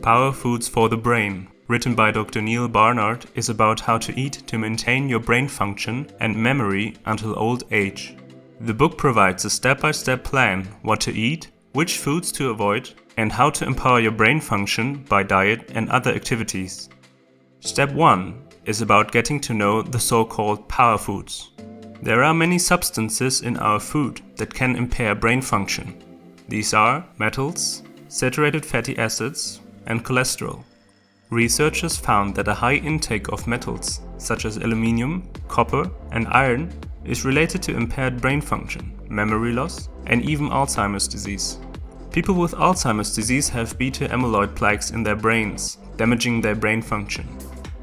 Power Foods for the Brain, written by Dr. Neal Barnard, is about how to eat to maintain your brain function and memory until old age. The book provides a step-by-step plan what to eat, which foods to avoid, and how to empower your brain function by diet and other activities. Step 1 is about getting to know the so-called power foods. There are many substances in our food that can impair brain function. These are metals, saturated fatty acids, and cholesterol. Researchers found that a high intake of metals, such as aluminium, copper, and iron, is related to impaired brain function, memory loss, and even Alzheimer's disease. People with Alzheimer's disease have beta-amyloid plaques in their brains, damaging their brain function.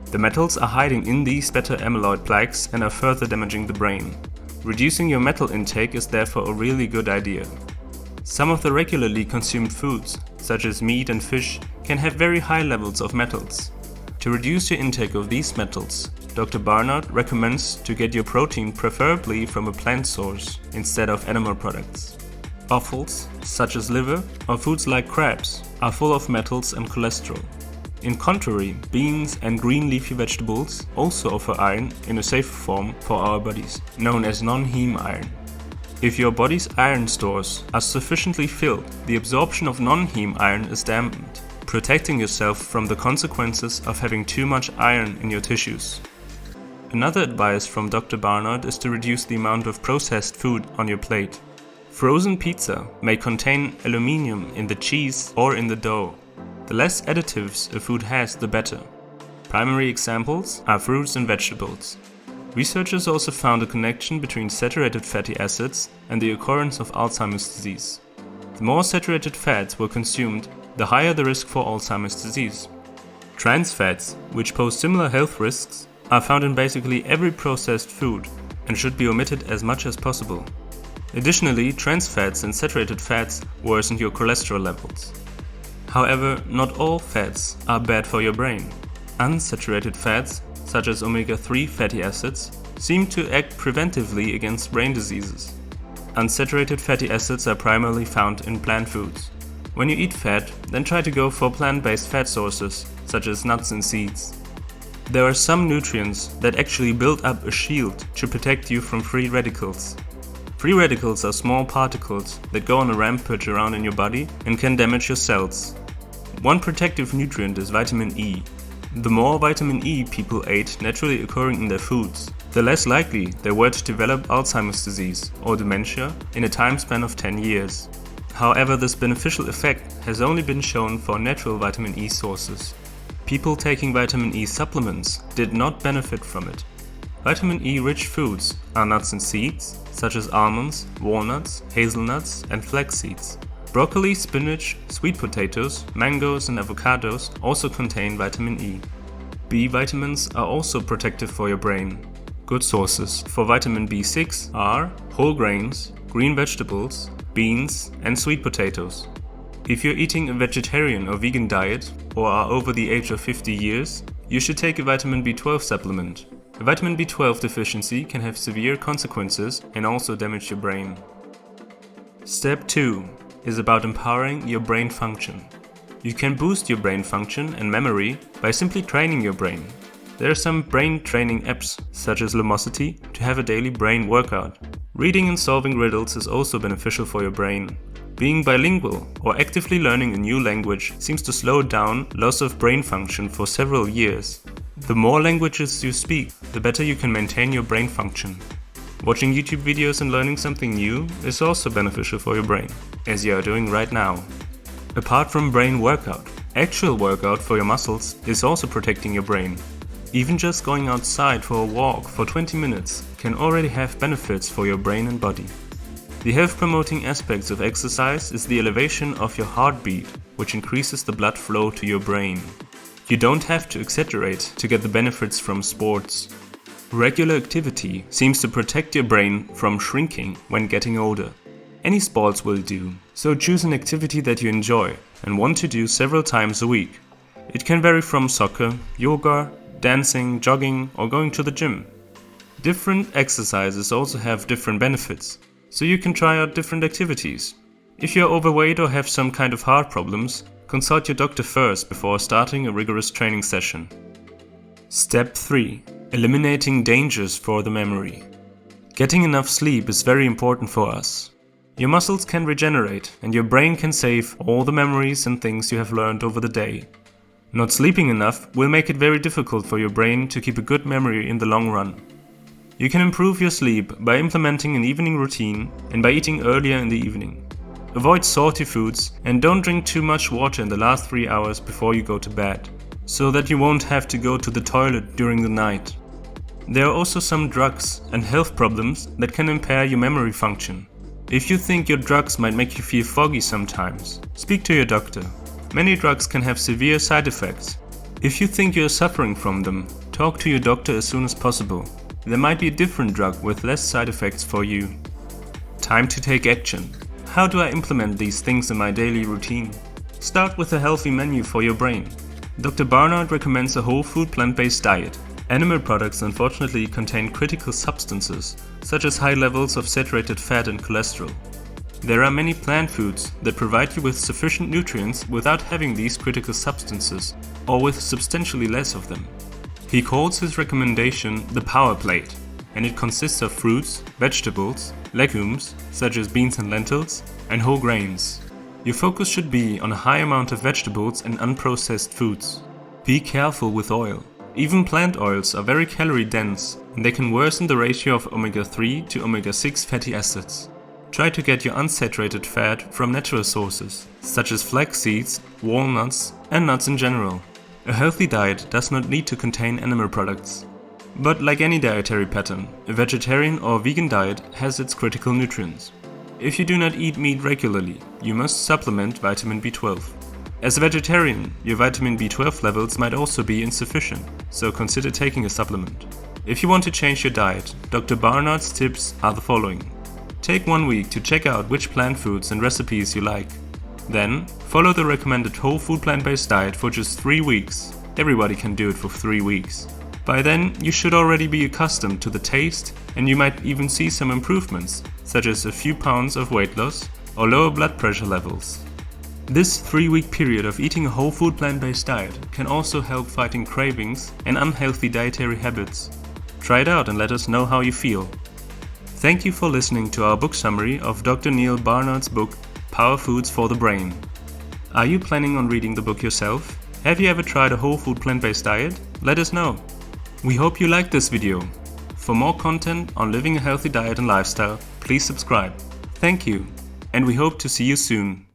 The metals are hiding in these beta-amyloid plaques and are further damaging the brain. Reducing your metal intake is therefore a really good idea. Some of the regularly consumed foods, such as meat and fish, can have very high levels of metals. To reduce your intake of these metals, Dr. Barnard recommends to get your protein preferably from a plant source instead of animal products. Offals, such as liver or foods like crabs, are full of metals and cholesterol. In contrary, beans and green leafy vegetables also offer iron in a safer form for our bodies, known as non-heme iron. If your body's iron stores are sufficiently filled, the absorption of non-heme iron is dampened, protecting yourself from the consequences of having too much iron in your tissues. Another advice from Dr. Barnard is to reduce the amount of processed food on your plate. Frozen pizza may contain aluminium in the cheese or in the dough. The less additives a food has, the better. Primary examples are fruits and vegetables. Researchers also found a connection between saturated fatty acids and the occurrence of Alzheimer's disease. The more saturated fats were consumed, the higher the risk for Alzheimer's disease. Trans fats, which pose similar health risks, are found in basically every processed food and should be omitted as much as possible. Additionally, trans fats and saturated fats worsen your cholesterol levels. However, not all fats are bad for your brain. Unsaturated fats, such as omega-3 fatty acids, seem to act preventively against brain diseases. Unsaturated fatty acids are primarily found in plant foods. When you eat fat, then try to go for plant-based fat sources, such as nuts and seeds. There are some nutrients that actually build up a shield to protect you from free radicals. Free radicals are small particles that go on a rampage around in your body and can damage your cells. One protective nutrient is vitamin E. The more vitamin E people ate naturally occurring in their foods, the less likely they were to develop Alzheimer's disease or dementia in a time span of 10 years. However, this beneficial effect has only been shown for natural vitamin E sources. People taking vitamin E supplements did not benefit from it. Vitamin E-rich foods are nuts and seeds, such as almonds, walnuts, hazelnuts, and flax seeds. Broccoli, spinach, sweet potatoes, mangoes, and avocados also contain vitamin E. B vitamins are also protective for your brain. Good sources for vitamin B6 are whole grains, green vegetables, beans, and sweet potatoes. If you're eating a vegetarian or vegan diet or are over the age of 50 years, you should take a vitamin B12 supplement. A vitamin B12 deficiency can have severe consequences and also damage your brain. Step 2 is about empowering your brain function. You can boost your brain function and memory by simply training your brain. There are some brain training apps, such as Lumosity, to have a daily brain workout. Reading and solving riddles is also beneficial for your brain. Being bilingual or actively learning a new language seems to slow down loss of brain function for several years. The more languages you speak, the better you can maintain your brain function. Watching YouTube videos and learning something new is also beneficial for your brain, as you are doing right now. Apart from brain workout, actual workout for your muscles is also protecting your brain. Even just going outside for a walk for 20 minutes can already have benefits for your brain and body. The health-promoting aspects of exercise is the elevation of your heartbeat, which increases the blood flow to your brain. You don't have to exaggerate to get the benefits from sports. Regular activity seems to protect your brain from shrinking when getting older. Any sports will do, so choose an activity that you enjoy and want to do several times a week. It can vary from soccer, yoga, dancing, jogging, or going to the gym. Different exercises also have different benefits, so you can try out different activities. If you're overweight or have some kind of heart problems, Consult your doctor first before starting a rigorous training session. Step 3. Eliminating dangers for the memory. Getting enough sleep is very important for us. Your muscles can regenerate and your brain can save all the memories and things you have learned over the day. Not sleeping enough will make it very difficult for your brain to keep a good memory in the long run. You can improve your sleep by implementing an evening routine and by eating earlier in the evening. Avoid salty foods and don't drink too much water in the last 3 hours before you go to bed, so that you won't have to go to the toilet during the night. There are also some drugs and health problems that can impair your memory function. If you think your drugs might make you feel foggy sometimes, speak to your doctor. Many drugs can have severe side effects. If you think you are suffering from them, talk to your doctor as soon as possible. There might be a different drug with less side effects for you. Time to take action. How do I implement these things in my daily routine? Start with a healthy menu for your brain. Dr. Barnard recommends a whole food plant-based diet. Animal products unfortunately contain critical substances, such as high levels of saturated fat and cholesterol. There are many plant foods that provide you with sufficient nutrients without having these critical substances, or with substantially less of them. He calls his recommendation the PowerPlate, and it consists of fruits, vegetables, legumes, such as beans and lentils, and whole grains. Your focus should be on a high amount of vegetables and unprocessed foods. Be careful with oil. Even plant oils are very calorie dense, and they can worsen the ratio of omega-3 to omega-6 fatty acids. Try to get your unsaturated fat from natural sources, such as flax seeds, walnuts, and nuts in general. A healthy diet does not need to contain animal products. But like any dietary pattern, a vegetarian or vegan diet has its critical nutrients. If you do not eat meat regularly, you must supplement vitamin B12. As a vegetarian, your vitamin B12 levels might also be insufficient, so consider taking a supplement. If you want to change your diet, Dr. Barnard's tips are the following. Take 1 week to check out which plant foods and recipes you like. Then, follow the recommended whole food plant-based diet for just 3 weeks. Everybody can do it for 3 weeks. By then, you should already be accustomed to the taste, and you might even see some improvements, such as a few pounds of weight loss or lower blood pressure levels. This 3-week period of eating a whole food plant-based diet can also help fighting cravings and unhealthy dietary habits. Try it out and let us know how you feel. Thank you for listening to our book summary of Dr. Neal Barnard's book, Power Foods for the Brain. Are you planning on reading the book yourself? Have you ever tried a whole food plant-based diet? Let us know. We hope you liked this video. For more content on living a healthy diet and lifestyle, please subscribe. Thank you, and we hope to see you soon.